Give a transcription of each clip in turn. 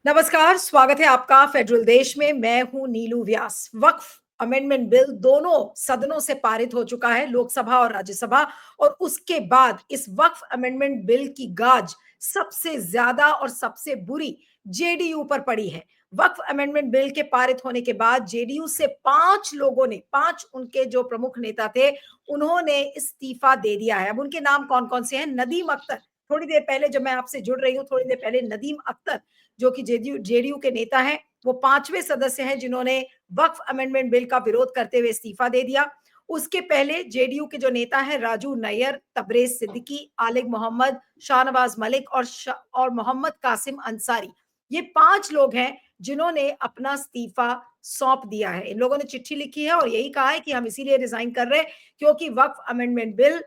नमस्कार, स्वागत है आपका फेडरल देश में। मैं हूं नीलू व्यास। वक्फ अमेंडमेंट बिल दोनों सदनों से पारित हो चुका है, लोकसभा और राज्यसभा। और उसके बाद इस वक्फ अमेंडमेंट बिल की गाज सबसे ज्यादा और सबसे बुरी जेडीयू पर पड़ी है। वक्फ अमेंडमेंट बिल के पारित होने के बाद जेडीयू से 5 लोगों ने, 5 उनके जो प्रमुख नेता थे, उन्होंने इस्तीफा दे दिया है। अब उनके नाम कौन कौन से हैं? नदीम अख्तर, थोड़ी देर पहले जब मैं आपसे जुड़ रही हूँ, थोड़ी देर पहले नदीम अख्तर जो कि जेडीयू के नेता हैं, वो 5वें सदस्य हैं जिन्होंने वक्फ अमेंडमेंट बिल का विरोध करते हुए इस्तीफा दे दिया। उसके पहले जेडीयू के जो नेता हैं राजू नैयर, तबरेज सिद्दीकी, आलिग मोहम्मद, शाहनवाज मलिक और मोहम्मद कासिम अंसारी, ये 5 लोग हैं जिन्होंने अपना इस्तीफा सौंप दिया है। इन लोगों ने चिट्ठी लिखी है और यही कहा है कि हम इसीलिए रिजाइन कर रहे हैं क्योंकि वक्फ अमेंडमेंट बिल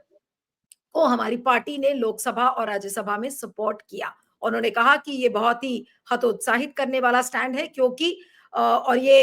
को हमारी पार्टी ने लोकसभा और राज्यसभा में सपोर्ट किया। उन्होंने कहा कि ये बहुत ही हतोत्साहित करने वाला स्टैंड है क्योंकि और ये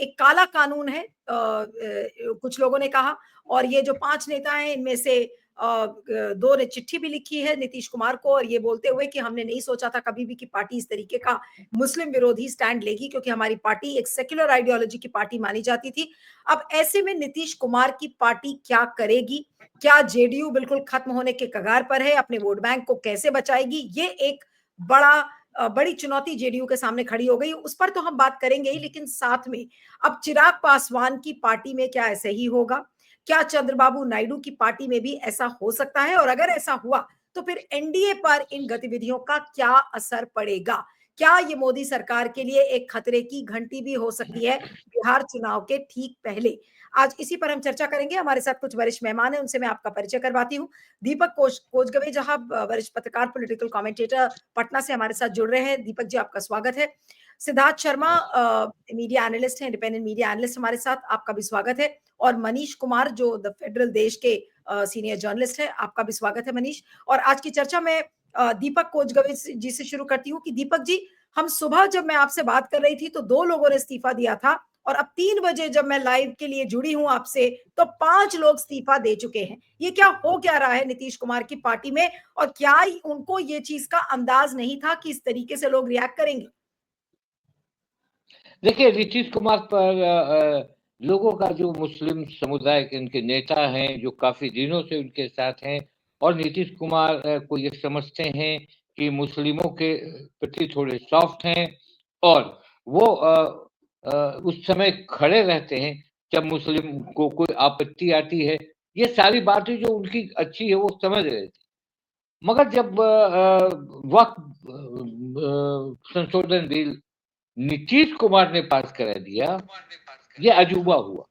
एक काला कानून है, कुछ लोगों ने कहा। और ये जो 5 नेता हैं इनमें से 2 ने चिट्ठी भी लिखी है नीतीश कुमार को, और ये बोलते हुए कि हमने नहीं सोचा था कभी भी कि पार्टी इस तरीके का मुस्लिम विरोधी स्टैंड लेगी, क्योंकि हमारी पार्टी एक सेक्युलर आइडियोलॉजी की पार्टी मानी जाती थी। अब ऐसे में नीतीश कुमार की पार्टी क्या करेगी? क्या जेडीयू बिल्कुल खत्म होने के कगार पर है? अपने वोट बैंक को कैसे बचाएगी? ये एक बड़ी चुनौती जेडीयू के सामने खड़ी हो गई। उस पर तो हम बात करेंगे ही, लेकिन साथ में अब चिराग पासवान की पार्टी में क्या ऐसे ही होगा? क्या चंद्रबाबू नायडू की पार्टी में भी ऐसा हो सकता है? और अगर ऐसा हुआ तो फिर एनडीए पर इन गतिविधियों का क्या असर पड़ेगा? क्या ये मोदी सरकार के लिए एक खतरे की घंटी भी हो सकती है बिहार चुनाव के ठीक पहले? आज इसी पर हम चर्चा करेंगे। हमारे साथ कुछ वरिष्ठ मेहमान हैं, उनसे मैं आपका परिचय करवाती हूँ। दीपक कोचगवे साहब, वरिष्ठ पत्रकार, पॉलिटिकल कमेंटेटर, पटना से हमारे साथ जुड़ रहे हैं। दीपक जी, आपका स्वागत है। सिद्धार्थ शर्मा, मीडिया एनालिस्ट हैं, इंडिपेंडेंट मीडिया एनालिस्ट, हमारे साथ, आपका भी स्वागत है। और मनीष कुमार जो द फेडरल देश के सीनियर जर्नलिस्ट है, आपका भी स्वागत है मनीष। और आज की चर्चा में दीपक कोचगवे जी से शुरू करती हूँ कि दीपक जी, हम सुबह जब मैं आपसे बात कर रही थी तो 2 लोगों ने इस्तीफा दिया था, और अब 3 बजे जब मैं लाइव के लिए जुड़ी हूं आपसे तो 5 लोग इस्तीफा दे चुके हैं। ये क्या रहा है नीतीश कुमार की पार्टी में? और क्या उनको ये चीज का अंदाज नहीं था कि इस तरीके से लोग रिएक्ट करेंगे? देखिए, नीतीश कुमार पर लोगों का जो मुस्लिम समुदाय के उनके नेता हैं, जो काफ़ी दिनों से उनके साथ हैं और नीतीश कुमार को ये समझते हैं कि मुस्लिमों के प्रति थोड़े सॉफ्ट हैं और वो उस समय खड़े रहते हैं जब मुस्लिम को कोई आपत्ति आती है। ये सारी बातें जो उनकी अच्छी है, वो समझ रहे थे। मगर जब वक़्त संशोधन बिल नीतीश कुमार ने पास करा दिया, ये अजूबा हुआ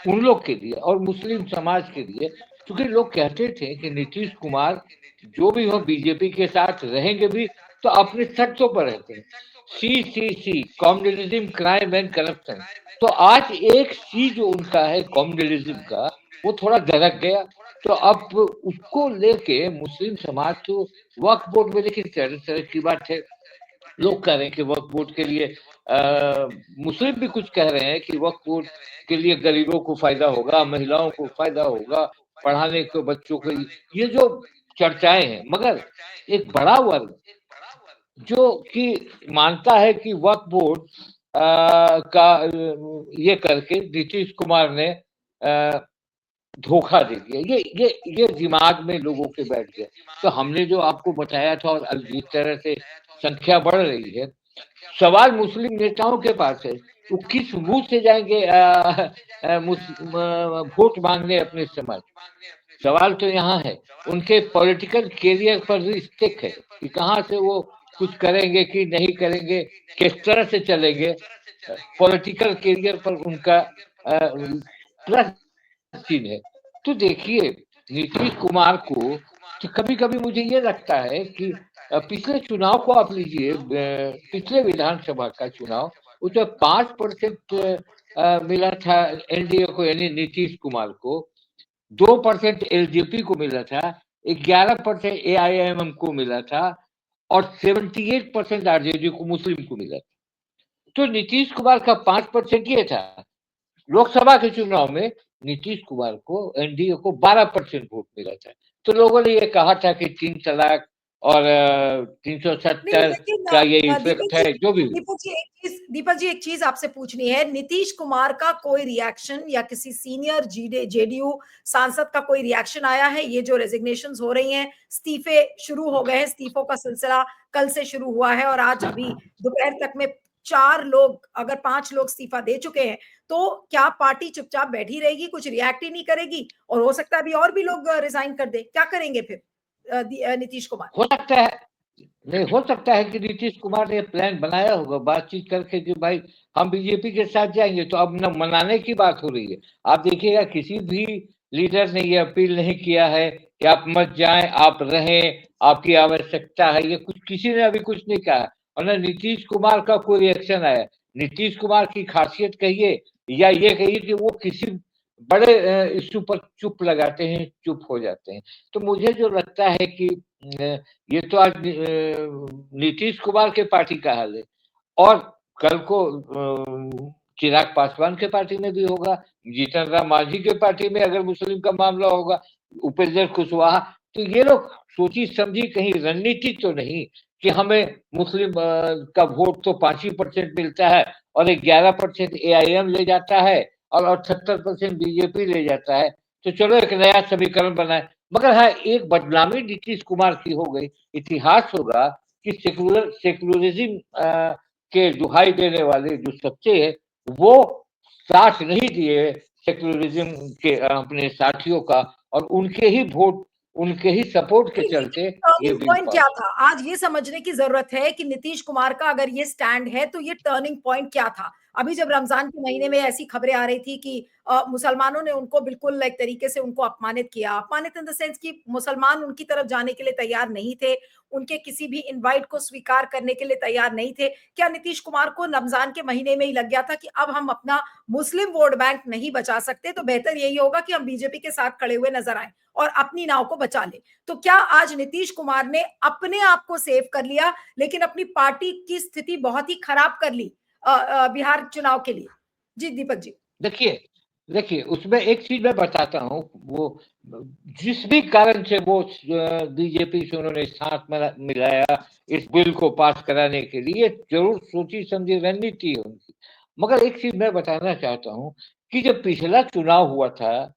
उन लोग के लिए और मुस्लिम समाज के लिए, क्योंकि लोग कहते थे कि नीतीश कुमार जो भी हो बीजेपी के साथ रहेंगे भी तो अपनी शर्तों पर रहते हैं। सी कम्युनलिज्म, क्राइम एंड करप्शन। तो आज एक सी जो उनका है कम्युनलिज्म का, वो थोड़ा दरक गया। तो अब उसको लेके मुस्लिम समाज तो वक्फ बोर्ड में, लेकिन तरह तरह की बात है। लोग कह रहे हैं कि वक्फ बोर्ड के लिए मुस्लिम भी कुछ कह रहे हैं कि वक्फ बोर्ड के लिए गरीबों को फायदा होगा, महिलाओं को फायदा होगा, पढ़ाने के बच्चों को। ये जो चर्चाएं हैं, मगर एक बड़ा वर्ग जो कि मानता है कि वक्फ बोर्ड का ये करके नीतीश कुमार ने धोखा दे दिया। ये दिमाग में लोगों के बैठ गया। तो हमने जो आपको बताया था और अब जिस तरह से संख्या बढ़ रही है, सवाल मुस्लिम नेताओं के पास है, वो किस मुंह से जाएंगे वोट मांगने अपने समाज। सवाल तो यहाँ है, उनके पॉलिटिकल कैरियर पर भी स्टिक है कि कहाँ से वो कुछ करेंगे कि नहीं करेंगे, किस तरह से चलेंगे। पॉलिटिकल कैरियर पर उनका प्रश्न चिन्ह है। तो देखिए, नीतीश कुमार को तो कभी-कभी मुझे ये लगता है कि पिछले चुनाव को आप लीजिए, पिछले विधानसभा का चुनाव, उसमें 5% मिला था एनडीए को, यानी नीतीश कुमार को, 2% एलजेपी को मिला था, 11% एआईएमएम को मिला था और 78% आरजेडी को, मुस्लिम को मिला था। तो नीतीश कुमार का 5% ये था। लोकसभा के चुनाव में नीतीश कुमार को, एनडीए को 12% वोट मिला था। तो लोगों ने ये कहा था कि 3 तलाक और नहीं 370 लेकिन का ये इफेक्ट है, जो भी हो। दीपक जी एक चीज आपसे पूछनी है, नीतीश कुमार का कोई रिएक्शन या किसी सीनियर जेडीयू सांसद का कोई रिएक्शन आया है? ये जो रेजिग्नेशन हो रही हैं, इस्तीफे शुरू हो गए हैं, इस्तीफों का सिलसिला कल से शुरू हुआ है और आज अभी दोपहर तक में 4 लोग, अगर 5 लोग इस्तीफा दे चुके हैं, तो क्या पार्टी चुपचाप बैठी रहेगी, कुछ रिएक्ट ही नहीं करेगी? और हो सकता है अभी और भी लोग रिजाइन कर दे, क्या करेंगे फिर नीतीश कुमार? हो सकता है, नहीं हो सकता है कि नीतीश कुमार ने प्लान बनाया होगा बातचीत करके कि भाई हम बीजेपी के साथ जाएंगे, तो अब न मनाने की बात हो रही है। आप देखिएगा किसी भी लीडर ने ये अपील नहीं किया है कि आप मत जाएं, आप रहें, आपकी आवश्यकता है, ये कुछ किसी ने अभी कुछ नहीं कहा। और न नीतीश कुमार का कोई रिएक्शन आया। नीतीश कुमार की खासियत कहिए या ये कहिए कि वो किसी बड़े इश्यू पर चुप लगाते हैं, चुप हो जाते हैं। तो मुझे जो लगता है कि ये तो आज नीतीश कुमार के पार्टी का हाल है, और कल को चिराग पासवान के पार्टी में भी होगा, जीतन राम मांझी के पार्टी में अगर मुस्लिम का मामला होगा, उपेंद्र कुशवाहा। तो ये लोग सोची समझी कहीं रणनीति तो नहीं कि हमें मुस्लिम का वोट तो 5% मिलता है और 11% एआईएम ले जाता है और 78% बीजेपी ले जाता है, तो चलो एक नया समीकरण बनाए। मगर हाँ, एक बदनामी नीतीश कुमार की हो गई। इतिहास होगा कि सेकुलरिज्म के दुहाई देने वाले जो सच्चे है, वो साथ नहीं दिए सेकुलरिज्म के अपने साथियों का, और उनके ही वोट, उनके ही सपोर्ट के चलते ये टर्निंग बिल पॉइंट क्या पास था? आज ये समझने की जरूरत है कि नीतीश कुमार का अगर ये स्टैंड है तो ये टर्निंग पॉइंट क्या था? अभी जब रमजान के महीने में ऐसी खबरें आ रही थी कि मुसलमानों ने उनको बिल्कुल एक तरीके से उनको अपमानित किया, अपमानित इन द सेंस कि मुसलमान उनकी तरफ जाने के लिए तैयार नहीं थे, उनके किसी भी इनवाइट को स्वीकार करने के लिए तैयार नहीं थे। क्या नीतीश कुमार को रमजान के महीने में ही लग गया था कि अब हम अपना मुस्लिम वोट बैंक नहीं बचा सकते, तो बेहतर यही होगा कि हम बीजेपी के साथ खड़े हुए नजर आए और अपनी नाव को बचा ले? तो क्या आज नीतीश कुमार ने अपने आप को सेव कर लिया, लेकिन अपनी पार्टी की स्थिति बहुत ही खराब कर ली बिहार चुनाव के लिए? जी दीपक जी। देखिए, देखिए उसमें एक चीज मैं बताता हूँ, वो जिस भी कारण से वो बीजेपी से उन्होंने साथ मिलाया इस बिल को पास कराने के लिए, जरूर सोची समझी रणनीति है उनकी। मगर एक चीज मैं बताना चाहता हूँ कि जब पिछला चुनाव हुआ था,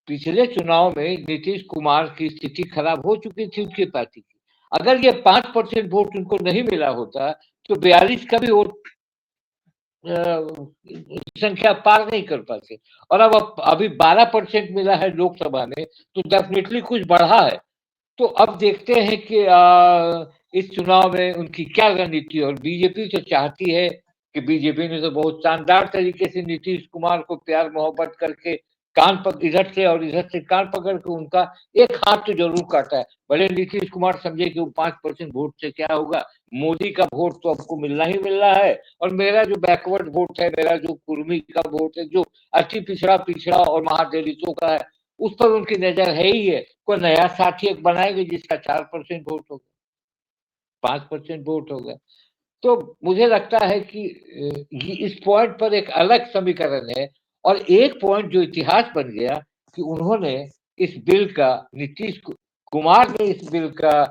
पिछले चुनाव में नीतीश कुमार की स्थिति खराब हो चुकी थी उनकी पार्टी की। अगर ये 5% वोट उनको नहीं मिला होता, तो 42 का भी वोट संख्या पार नहीं कर पाते। और अब अभी 12% मिला है लोकसभा में, तो डेफिनेटली कुछ बढ़ा है। तो अब देखते हैं कि इस चुनाव में उनकी क्या रणनीति है। और बीजेपी तो चाहती है कि बीजेपी ने तो बहुत शानदार तरीके से नीतीश कुमार को प्यार मोहब्बत करके कान पर इधर से और इधर से कान पकड़ के उनका एक हाथ तो जरूर काटा है। भले नीतीश कुमार समझे कि वो 5% वोट से क्या होगा, मोदी का वोट तो आपको मिलना ही मिलना है, और मेरा जो बैकवर्ड वोट है, मेरा जो कुर्मी का वोट है, जो अति पिछड़ा पिछड़ा और महादलितों का है, उस पर उनकी नजर है ही है। कोई नया साथी एक बनाएंगे जिसका 4% वोट होगा, 5% वोट होगा। तो मुझे लगता है कि इस पॉइंट पर एक अलग समीकरण है। और एक पॉइंट जो इतिहास बन गया कि उन्होंने इस बिल का, नीतीश कुमार ने इस बिल का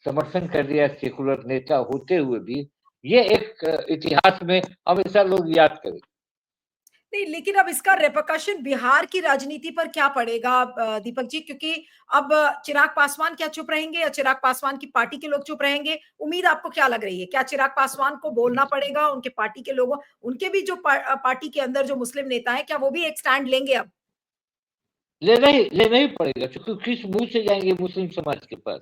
समर्थन कर दिया सेकुलर नेता होते हुए भी। ये एक इतिहास में हमेशा लोग याद करेंगे। नहीं, लेकिन अब इसका रिपरकशन बिहार की राजनीति पर क्या पड़ेगा दीपक जी? क्योंकि अब चिराग पासवान क्या चुप रहेंगे या चिराग पासवान की पार्टी के लोग चुप रहेंगे? उम्मीद आपको क्या लग रही है? क्या चिराग पासवान को बोलना पड़ेगा, उनके पार्टी के लोगों, उनके भी जो पार्टी के अंदर जो मुस्लिम नेता है, क्या वो भी एक स्टैंड लेंगे अब? लेना ही पड़ेगा, क्योंकि किस मुंह से जाएंगे मुस्लिम समाज के पास।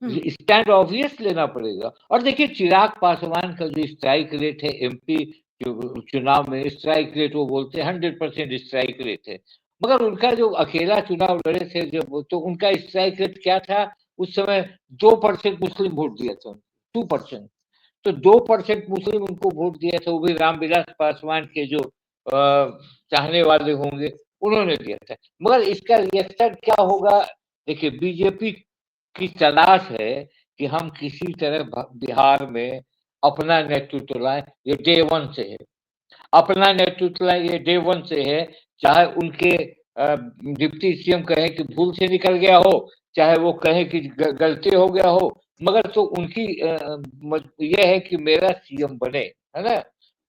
हम्म। स्टैंड ऑब्वियस लेना पड़ेगा। और देखिए चिराग पासवान का जो स्ट्राइक रेट है एमपी चुनाव में, स्ट्राइक रेट वो बोलते हैं 100% स्ट्राइक रेट है। मगर उनका जो अकेला चुनाव लड़े थे जब, तो उनका स्ट्राइक रेट क्या था उस समय? 2% मुस्लिम वोट दिया था, 2%। तो 2% मुस्लिम उनको वोट दिया था, वो भी रामविलास पासवान के जो चाहने वाले होंगे उन्होंने दिया था। मगर इसका रिएक्शन क्या होगा? देखिए बीजेपी की तलाश है कि हम किसी तरह बिहार में अपना नेतृत्व लाएं। ये डे वन से है, अपना नेतृत्व लाएं, ये डे वन से है। चाहे उनके डिप्टी सीएम कहे कि भूल से निकल गया हो, चाहे वो कहे कि गलती हो गया हो, मगर तो उनकी ये है कि मेरा सीएम बने, है ना?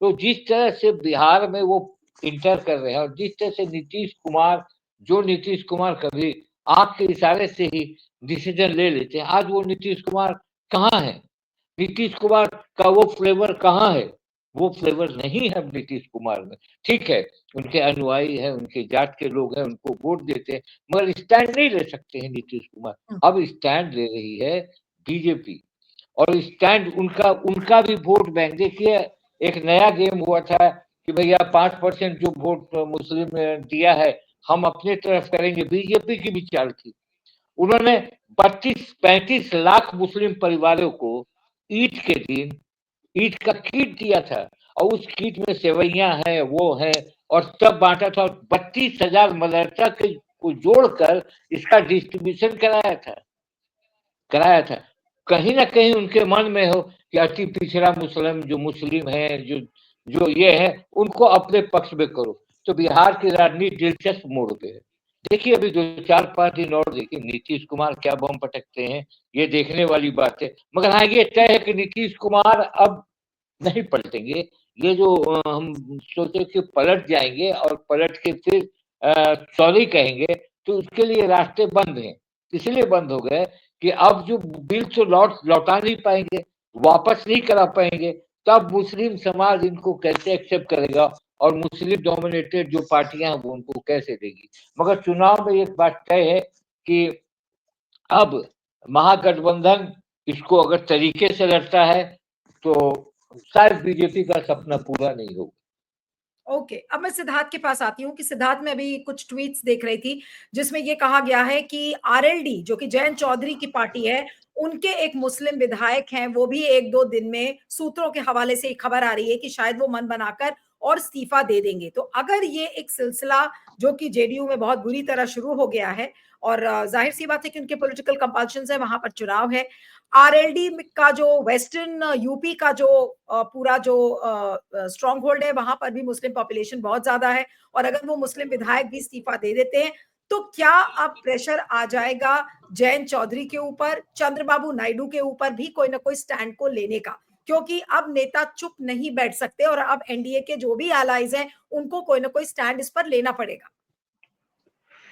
तो जिस तरह से बिहार में वो इंटर कर रहे हैं और जिस तरह से नीतीश कुमार कभी आंख के इशारे से ही डिसीजन ले लेते हैं, आज वो नीतीश कुमार कहाँ है? नीतीश कुमार का वो फ्लेवर कहाँ है? वो फ्लेवर नहीं है नीतीश कुमार में। ठीक है, उनके अनुयायी हैं, उनके जात के लोग हैं, उनको वोट देते हैं, मगर स्टैंड नहीं ले सकते हैं नीतीश कुमार। अब स्टैंड ले रही है बीजेपी, और स्टैंड उनका उनका भी वोट बैंक। देखिए, एक नया गेम हुआ था कि भैया 5% जो वोट मुस्लिम ने दिया है, हम अपने तरफ करेंगे। बीजेपी की भी चाल थी, उन्होंने 32-35 लाख मुस्लिम परिवारों को ईद के दिन ईद का किट दिया था, और उस किट में सेवैयां हैं, वो है, और सब बांटा था। 32,000 मदरसा के को जोड़कर इसका डिस्ट्रीब्यूशन कराया था। कहीं ना कहीं उनके मन में हो कि अति पिछड़ा मुस्लिम जो मुस्लिम है, जो जो ये है, उनको अपने पक्ष में करो। तो बिहार की राजनीति दिलचस्प मोड़ पे है। देखिए, अभी 2-4-5 दिन और देखिए नीतीश कुमार क्या बम पटकते हैं, ये देखने वाली बात है। मगर हाँ, ये तय है कि नीतीश कुमार अब नहीं पलटेंगे। ये जो हम सोचे कि पलट जाएंगे और पलट के फिर सॉरी कहेंगे, तो उसके लिए रास्ते बंद हैं। इसलिए बंद हो गए कि अब जो बिल तो लौटा नहीं पाएंगे, वापस नहीं करा पाएंगे, तब मुस्लिम समाज इनको कैसे एक्सेप्ट करेगा, और मुस्लिम डोमिनेटेड जो पार्टियां हैं वो उनको कैसे देगी। मगर चुनाव में एक बात तय है कि अब महागठबंधन इसको अगर तरीके से लड़ता है तो शायद बीजेपी का सपना पूरा नहीं होगा। ओके, अब मैं सिद्धार्थ के पास आती हूँ कि सिद्धार्थ में अभी कुछ ट्वीट्स देख रही थी जिसमें ये कहा गया है कि आरएलडी जो कि जयंत चौधरी की पार्टी है, उनके एक मुस्लिम विधायक हैं, वो भी 1-2 दिन में, सूत्रों के हवाले से एक खबर आ रही है कि शायद वो मन बनाकर और इस्तीफा दे देंगे। तो अगर ये एक सिलसिला जो कि जेडीयू में बहुत बुरी तरह शुरू हो गया है, और जाहिर सी बात है कि उनके पॉलिटिकल कंपल्शंस है, वहां पर चुनाव है, आरएलडी का जो वेस्टर्न यूपी का जो पूरा जो स्ट्रॉन्ग होल्ड है, वहां पर भी मुस्लिम पॉपुलेशन बहुत ज्यादा है, और अगर वो मुस्लिम विधायक भी इस्तीफा दे देते हैं तो क्या अब प्रेशर आ जाएगा जयंत चौधरी के ऊपर, चंद्रबाबू नायडू के ऊपर भी कोई ना कोई स्टैंड को लेने का? क्योंकि अब नेता चुप नहीं बैठ सकते और अब एनडीए के जो भी एलाइज हैं उनको कोई ना कोई स्टैंड इस पर लेना पड़ेगा।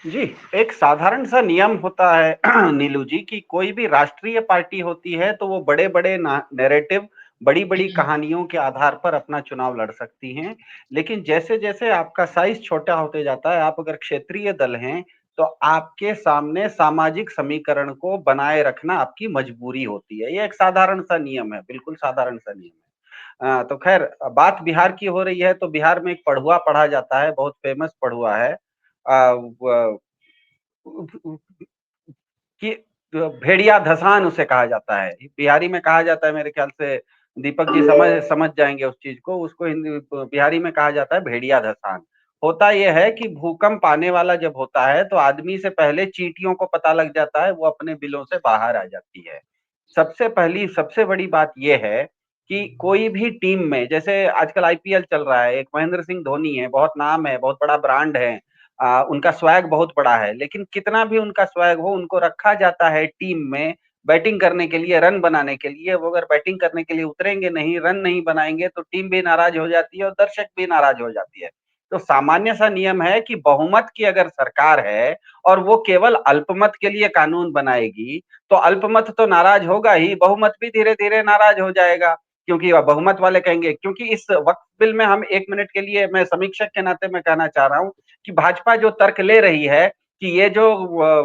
जी, एक साधारण सा नियम होता है नीलू जी, कि कोई भी राष्ट्रीय पार्टी होती है तो वो बड़े-बड़े नैरेटिव, बड़ी-बड़ी कहानियों के आधार पर अपना चुनाव लड़ सकती हैं। लेकिन जैसे-जैसे आपका साइज छोटा होते जाता है, आप अगर क्षेत्रीय दल हैं, तो आपके सामने सामाजिक समीकरण को बनाए रखना आपकी मजबूरी होती है। ये एक साधारण सा नियम है, बिल्कुल साधारण सा नियम है। तो खैर, बात बिहार की हो रही है, तो बिहार में एक पढ़ुआ पढ़ा जाता है, बहुत फेमस पढ़ुआ है। व कि भेड़िया धसान उसे कहा जाता है। बिहारी में कहा जाता है, मेरे ख्याल से दीपक जी समझ जाएँगे उस चीज़ को। उसको हिंदी बिहारी में कहा जाता है भेड़िया धसान। होता ये है कि भूकंप आने वाला जब होता है तो आदमी से पहले चींटियों को पता लग जाता है, वो अपने बिलों से बाहर आ जाती है। सबसे बड़ी बात ये है कि कोई भी टीम में, जैसे आजकल आईपीएल चल रहा है, एक महेंद्र सिंह धोनी है, बहुत नाम है, बहुत बड़ा ब्रांड है। उनका स्वैग बहुत बड़ा है, लेकिन कितना भी उनका स्वैग हो, उनको रखा जाता है टीम में बैटिंग करने के लिए, रन बनाने के लिए। वो अगर बैटिंग करने के लिए उतरेंगे नहीं, रन नहीं बनाएँगे, तो टीम भी नाराज़ हो जाती है और दर्शक भी नाराज़ हो जाती है। तो सामान्य सा नियम है कि बहुमत की अगर सरकार है और वो केवल अल्पमत के लिए कानून बनाएगी, तो अल्पमत तो नाराज़ होगा ही, बहुमत भी धीरे-धीरे नाराज़ हो जाएगा। क्योंकि बहुमत वाले कहेंगे, क्योंकि इस वक़्त बिल में हम 1 मिनट के लिए, मैं समीक्षक के नाते मैं कहना चाह रहा हूँ कि भाजपा जो तर्क ले रही है कि ये जो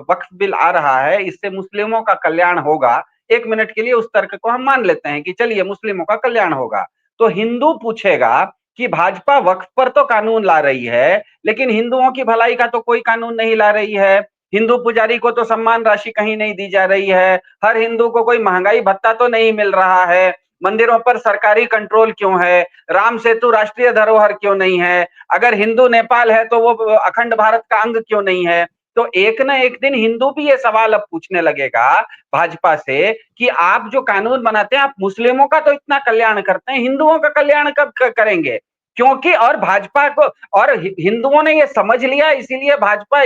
वक्फ बिल आ रहा है, इससे मुस्लिमों का कल्याण होगा, 1 मिनट के लिए उस तर्क को हम मान लेते हैं कि चलिए मुस्लिमों का कल्याण होगा। तो हिंदू पूछेगा कि भाजपा वक्फ पर तो कानून ला रही है, लेकिन हिंदुओं की भलाई का तो कोई कानून नहीं ला रही है। हिंदू पुजारी को तो सम्मान राशि कहीं नहीं दी जा रही है। हर हिंदू को कोई महंगाई भत्ता तो नहीं मिल रहा है। मंदिरों पर सरकारी कंट्रोल क्यों है? राम सेतु राष्ट्रीय धरोहर क्यों नहीं है? अगर हिंदू नेपाल है तो वो अखंड भारत का अंग क्यों नहीं है? तो एक ना एक दिन हिंदू भी ये सवाल अब पूछने लगेगा भाजपा से कि आप जो कानून बनाते हैं, आप मुस्लिमों का तो इतना कल्याण करते हैं, हिंदुओं का कल्याण कब करेंगे? क्योंकि और भाजपा को और हिंदुओं ने ये समझ लिया, इसीलिए भाजपा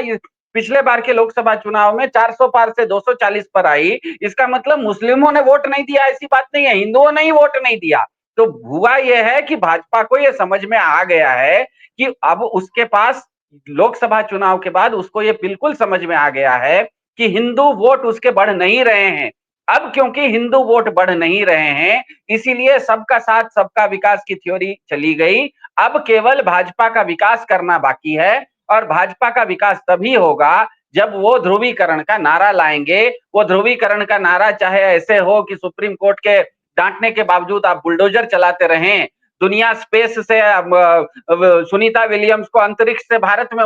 पिछले बार के लोकसभा चुनाव में 400 पार से 240 पर आई। इसका मतलब मुस्लिमों ने वोट नहीं दिया ऐसी बात नहीं है, हिंदुओं ने ही वोट नहीं दिया। तो हुआ यह है कि भाजपा को यह समझ में आ गया है कि अब उसके पास लोकसभा चुनाव के बाद उसको ये बिल्कुल समझ में आ गया है कि हिंदू वोट उसके बढ़ नहीं रहे हैं। अब क्योंकि हिंदू वोट बढ़ नहीं रहे हैं, इसीलिए सबका साथ सबका विकास की थ्योरी चली गई। अब केवल भाजपा का विकास करना बाकी है, और भाजपा का विकास तभी होगा जब वो ध्रुवीकरण का नारा लाएंगे। वो ध्रुवीकरण का नारा चाहे ऐसे हो कि सुप्रीम कोर्ट के डांटने के बावजूद आप बुलडोजर चलाते रहें, दुनिया स्पेस से सुनीता विलियम्स को अंतरिक्ष से भारत में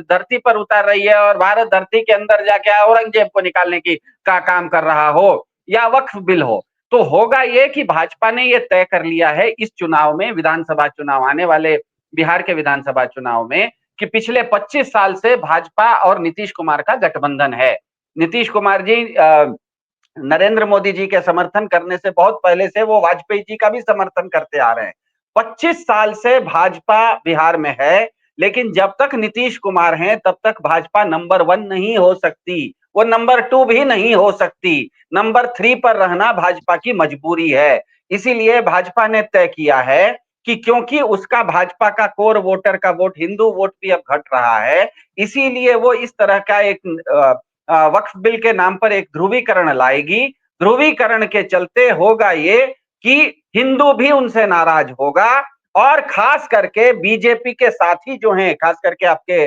धरती पर उतार रही है, और भारत धरती के अंदर जाके औरंगजेब को निकालने की का काम कर रहा हो, या वक्फ बिल हो, तो होगा ये कि भाजपा ने ये तय कर लिया है इस चुनाव में, विधानसभा चुनाव आने वाले बिहार के विधानसभा चुनाव में, कि पिछले 25 साल से भाजपा और नीतीश कुमार का गठबंधन है। नीतीश कुमार जी नरेंद्र मोदी जी के समर्थन करने से बहुत पहले से वो वाजपेयी जी का भी समर्थन करते आ रहे हैं। 25 साल से भाजपा बिहार में है, लेकिन जब तक नीतीश कुमार हैं तब तक भाजपा नंबर 1 नहीं हो सकती, वो नंबर 2 भी नहीं हो सकती। नंबर 3 पर रहना भाजपा की मजबूरी है। इसीलिए भाजपा ने तय किया है कि क्योंकि उसका भाजपा का कोर वोटर का वोट, हिंदू वोट भी अब घट रहा है, इसीलिए वो इस तरह का एक वक्फ बिल के नाम पर एक ध्रुवीकरण लाएगी। ध्रुवीकरण के चलते होगा ये कि हिंदू भी उनसे नाराज होगा, और खास करके बीजेपी के साथी जो हैं, खास करके आपके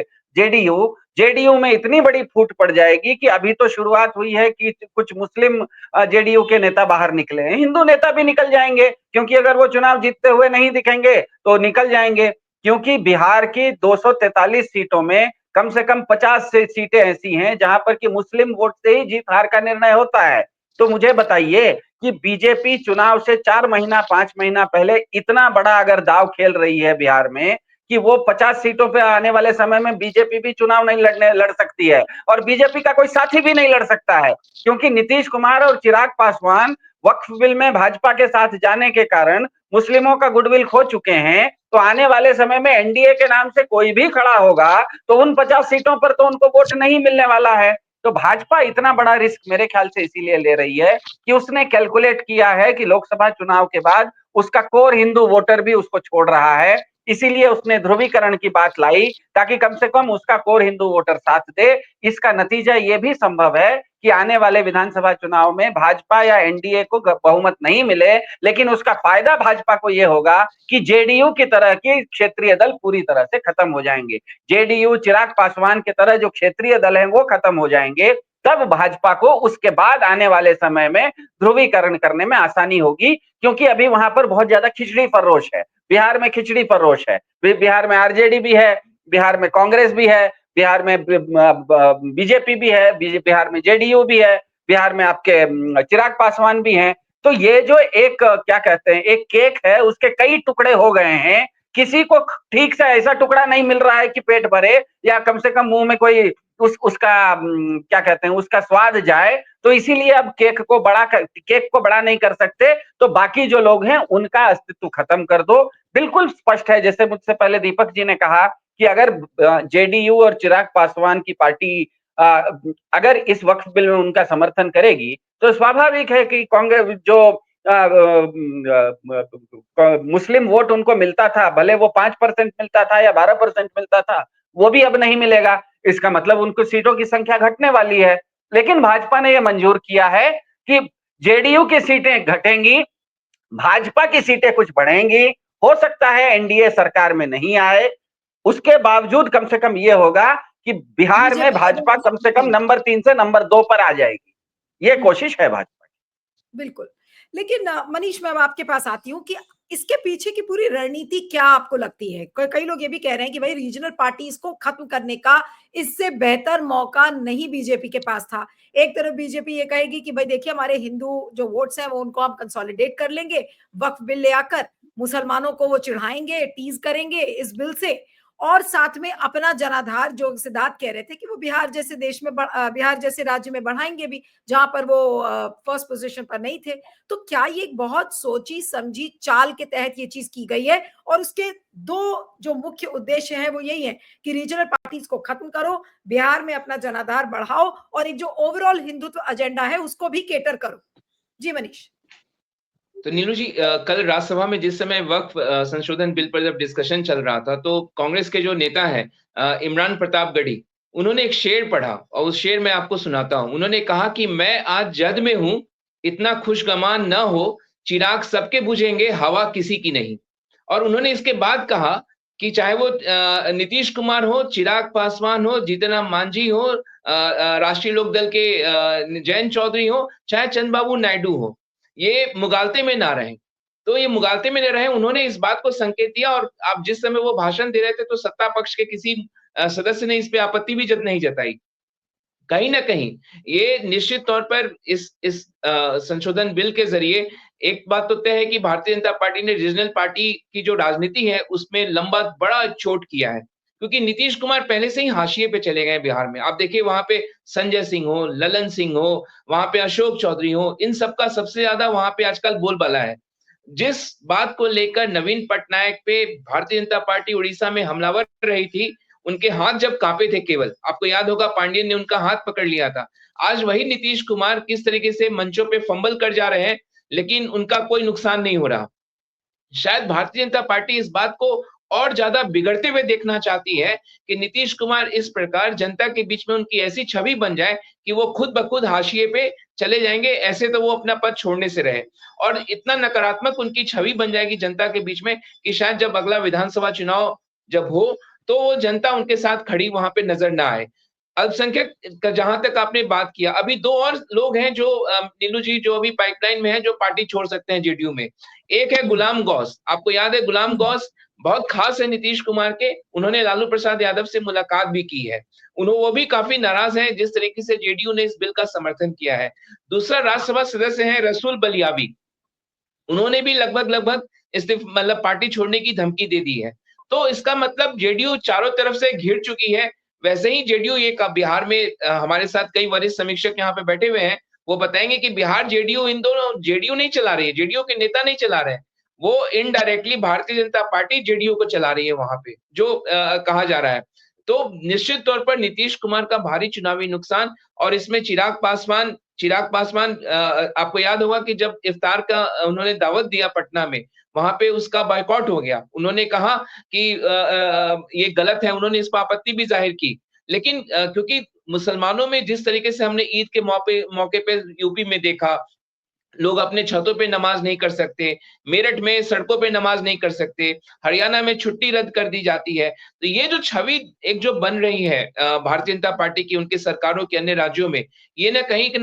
जेडीयू में इतनी बड़ी फूट पड़ जाएगी कि अभी तो शुरुआत हुई है कि कुछ मुस्लिम जेडीयू के नेता बाहर निकले हैं, हिंदू नेता भी निकल जाएंगे, क्योंकि अगर वो चुनाव जीतते हुए नहीं दिखेंगे तो निकल जाएंगे। क्योंकि बिहार की 243 सीटों में कम से कम 50 से सीटें ऐसी हैं जहां पर कि मुस्लिम वोट से ही जीत हार का निर्णय होता है। तो मुझे बताइए कि बीजेपी चुनाव से 4 महीना 5 महीना पहले इतना बड़ा अगर दाव खेल रही है बिहार में कि वो 50 सीटों पे आने वाले समय में बीजेपी भी चुनाव नहीं लड़ सकती है, और बीजेपी का कोई साथी भी नहीं लड़ सकता है, क्योंकि नीतीश कुमार और चिराग पासवान वक्फ बिल में भाजपा के साथ जाने के कारण मुस्लिमों का गुडविल खो चुके हैं। तो आने वाले समय में एनडीए के नाम से कोई भी खड़ा होगा तो उन 50 सीटों पर तो उनको वोट नहीं मिलने वाला है। तो भाजपा इतना बड़ा रिस्क मेरे ख्याल से इसीलिए ले रही है कि उसने कैलकुलेट किया है कि लोकसभा चुनाव के बाद उसका कोर हिंदू वोटर भी उसको छोड़ रहा है, इसीलिए उसने ध्रुवीकरण की बात लाई ताकि कम से कम उसका कोर हिंदू वोटर साथ दे। इसका नतीजा ये भी संभव है कि आने वाले विधानसभा चुनाव में भाजपा या एनडीए को बहुमत नहीं मिले, लेकिन उसका फायदा भाजपा को यह होगा कि जेडीयू की तरह के क्षेत्रीय दल पूरी तरह से खत्म हो जाएंगे। जेडीयू चिराग पासवान की तरह जो क्षेत्रीय दल हैं वो खत्म हो जाएंगे। तब भाजपा को उसके बाद आने वाले समय में ध्रुवीकरण करने में आसानी होगी, क्योंकि अभी वहां पर बहुत ज्यादा खिचड़ी फरोश है। बिहार में खिचड़ी फरोश है, बिहार में आरजेडी भी है, बिहार में कांग्रेस भी है, बिहार में बीजेपी भी है, बिहार में जेडीयू भी है, बिहार में आपके चिराग पासवान भी हैं। तो ये जो एक क्या कहते हैं, एक केक है, उसके कई टुकड़े हो गए हैं। किसी को ठीक से ऐसा टुकड़ा नहीं मिल रहा है कि पेट भरे, या कम से कम मुंह में कोई उसका क्या कहते हैं, उसका स्वाद जाए। तो इसीलिए अब केक को बड़ा नहीं कर सकते, तो बाकी जो लोग हैं उनका अस्तित्व खत्म कर दो। बिल्कुल स्पष्ट है, जैसे मुझसे पहले दीपक जी ने कहा कि अगर जेडीयू और चिराग पासवान की पार्टी अगर इस वक्फ बिल में उनका समर्थन करेगी, तो स्वाभाविक है कि कांग्रेस जो मुस्लिम वोट उनको मिलता था, भले वो 5% मिलता था या 12% मिलता था, वो भी अब नहीं मिलेगा। इसका मतलब उनको सीटों की संख्या घटने वाली है। लेकिन भाजपा ने यह मंजूर किया है कि जेडीयू की सीटें घटेंगी, भाजपा की सीटें कुछ बढ़ेंगी। हो सकता है एनडीए सरकार में नहीं आए, उसके बावजूद कम से कम ये होगा कि बिहार में भाजपा कम से कम नंबर 3 से नंबर 2 पर आ जाएगी। ये कोशिश है भाजपा की। बिल्कुल। लेकिन मनीष, मैं आपके पास आती हूँ कि इसके पीछे की पूरी रणनीति क्या आपको लगती है? कई लोग ये भी कह रहे हैं कि भाई रीजनल पार्टीज को खत्म करने का इससे बेहतर मौका नहीं बीजेपी के पास था। एक तरफ बीजेपी ये कहेगी कि भाई देखिए हमारे हिंदू जो वोट्स हैं वो उनको हम कंसोलिडेट कर लेंगे, वक्फ बिल ले आकर मुसलमानों को वो चिढ़ाएंगे, टीज करेंगे इस बिल से, और साथ में अपना जनाधार, जो सिद्धार्थ कह रहे थे कि वो बिहार जैसे देश में बिहार जैसे राज्य में बढ़ाएंगे भी, जहां पर वो फर्स्ट पोजीशन पर नहीं थे। तो क्या ये एक बहुत सोची समझी चाल के तहत ये चीज की गई है? और उसके दो जो मुख्य उद्देश्य हैं वो यही है कि रीजनल पार्टीज को खत्म करो, बिहार में अपना जनाधार बढ़ाओ, और एक जो ओवरऑल हिंदुत्व एजेंडा है उसको भी केटर करो। जी मनीष। तो नीलू जी, कल राज्यसभा में जिस समय वक्फ संशोधन बिल पर जब डिस्कशन चल रहा था, तो कांग्रेस के जो नेता हैं इमरान प्रतापगढ़ी, उन्होंने एक शेर पढ़ा और उस शेर मैं आपको सुनाता हूं। उन्होंने कहा कि मैं आज जद में हूं, इतना खुशगमान न हो, चिराग सबके बुझेंगे, हवा किसी की नहीं। और उन्होंने इसके बाद कहा कि चाहे वो नीतीश कुमार हो, चिराग पासवान हो, जीतन राम मांझी हो, राष्ट्रीय लोकदल के जयंत चौधरी हो, चाहे चंद्रबाबू नायडू हो, ये मुगालते में ना रहें। तो ये मुगालते में न रहें, उन्होंने इस बात को संकेत दिया। और आप जिस समय वो भाषण दे रहे थे, तो सत्ता पक्ष के किसी सदस्य ने इस पे आपत्ति भी नहीं जताई। कहीं न कहीं ये निश्चित तौर पर इस संशोधन बिल के ज़रिए एक बात तो तय है कि भारतीय जनता पार्टी ने रीजनल पार्टी की जो राजनीति है, उसमें लंबा बड़ा चोट किया है। क्योंकि नीतीश कुमार पहले से ही हाशिए पे चले गए बिहार में। आप देखिए वहाँ पे संजय सिंह हो, ललन सिंह हो, वहाँ पे अशोक चौधरी हो, इन सबका सबसे ज़्यादा वहाँ पे आजकल बोलबाला है। जिस बात को लेकर नवीन पटनायक पे भारतीय जनता पार्टी उड़ीसा में हमलावर रही थी, उनके हाथ जब कांपे थे केवल, आपको याद होगा पांडियन ने उनका हाथ पकड़ लिया था। आज वही नीतीश कुमार किस तरीके से मंचों पे फंबल कर जा रहे हैं, लेकिन उनका कोई नुकसान नहीं हो रहा। शायद भारतीय जनता पार्टी इस बात को और ज्यादा बिगड़ते हुए देखना चाहती है कि नीतीश कुमार इस प्रकार जनता के बीच में उनकी ऐसी छवि बन जाए कि वो खुद ब खुद हाशिए पे चले जाएंगे, ऐसे तो वो अपना पद छोड़ने से रहे। और इतना नकारात्मक उनकी छवि बन जाएगी जनता के बीच में कि शायद जब अगला विधानसभा चुनाव जब हो, तो वो जनता उनके साथ खड़ी वहां पे नजर ना आए। अल्पसंख्यक का जहां तक आपने बात किया, अभी दो और लोग हैं जो नीलू जी, जो अभी पाइपलाइन में है, जो पार्टी छोड़ सकते हैं जेडीयू में। एक है गुलाम गौस। आपको याद है गुलाम गौस बहुत खास है नीतीश कुमार के। उन्होंने लालू प्रसाद यादव से मुलाकात भी की है। वो भी काफी नाराज हैं जिस तरीके से जेडीयू ने इस बिल का समर्थन किया है। दूसरा राज्यसभा सदस्य है रसूल बलियावी। उन्होंने भी लगभग मतलब पार्टी छोड़ने की धमकी दे दी है। तो इसका मतलब जेडीयू चारों तरफ से घिर चुकी है। वैसे ही जेडीयू ये बिहार में हमारे साथ कई वरिष्ठ समीक्षक यहाँ पे बैठे हुए हैं, वो बताएंगे कि बिहार जेडीयू, इन दोनों जेडीयू नहीं चला रही है, जेडीयू के नेता नहीं चला रहे हैं, वो indirectly Bharatiya Janata party JDU को चला रही है वहां पे, जो कहा जा रहा है। तो निश्चित तौर पर नीतीश कुमार का भारी चुनावी नुकसान। और इसमें चिराग पासवान आपको याद होगा कि जब इफ्तार का उन्होंने दावत दिया पटना में, वहां पे उसका बायकॉट हो गया। उन्होंने कहा कि ये गलत है, उन्होंने इस पर आपत्ति भी जाहिर की। लेकिन क्योंकि मुसलमानों में जिस तरीके से हमने ईद के मौके पे यूपी में देखा, लोग अपने छतों पे नमाज नहीं कर सकते, मेरठ में सड़कों पे नमाज नहीं कर सकते, हरियाणा में छुट्टी रद्द कर दी जाती है। तो ये जो छवि एक जो बन रही है भारतीय जनता पार्टी की उनके सरकारों के अन्य राज्यों में, ये न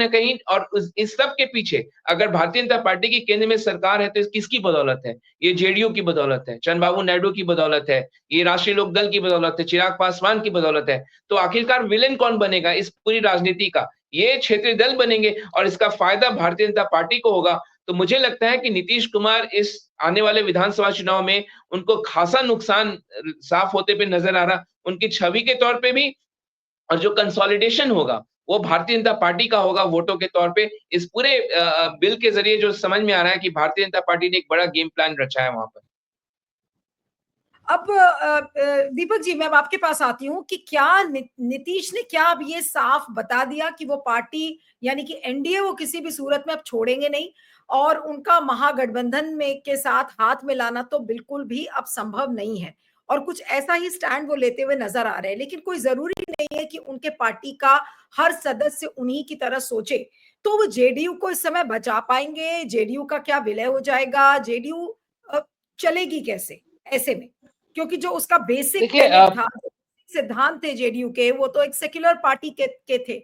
कहीं और इस सब के पीछे अगर भारतीय जनता पार्टी की केंद्र में सरकार है, तो किसकी बदौलत है? ये जेडीयू की बदौलत है, चंद्रबाबू नायडू की बदौलत है, ये राष्ट्रीय लोकदल की बदौलत है, चिराग पासवान की बदौलत है। तो आखिरकार विलेन कौन बनेगा इस पूरी राजनीति का? ये क्षेत्रीय दल बनेंगे और इसका फायदा भारतीय जनता पार्टी को होगा। तो मुझे लगता है कि नीतीश कुमार इस आने वाले विधानसभा चुनाव में उनको खासा नुकसान साफ होते पे नजर आ रहा, उनकी छवि के तौर पे भी। और जो कंसोलिडेशन होगा वो भारतीय जनता पार्टी का होगा वोटों के तौर पे। इस पूरे बिल के जरिए जो समझ में आ रहा है कि भारतीय जनता पार्टी ने एक बड़ा गेम प्लान रचा है वहां पर। अब दीपक जी, मैं अब आपके पास आती हूँ कि क्या नीतीश ने क्या अब ये साफ बता दिया कि वो पार्टी यानी कि एनडीए वो किसी भी सूरत में अब छोड़ेंगे नहीं, और उनका महागठबंधन में के साथ हाथ मिलाना तो बिल्कुल भी अब संभव नहीं है, और कुछ ऐसा ही स्टैंड वो लेते हुए नजर आ रहे हैं। लेकिन कोई जरूरी नहीं है कि उनके पार्टी का हर सदस्य उन्हीं की तरह सोचे। तो वो जेडीयू को इस समय बचा पाएंगे? जेडीयू का क्या विलय हो जाएगा? जेडीयू चलेगी कैसे ऐसे में? क्योंकि जो उसका बेसिक था, सिद्धांत थे जेडीयू के, वो तो एक सेक्युलर पार्टी के थे।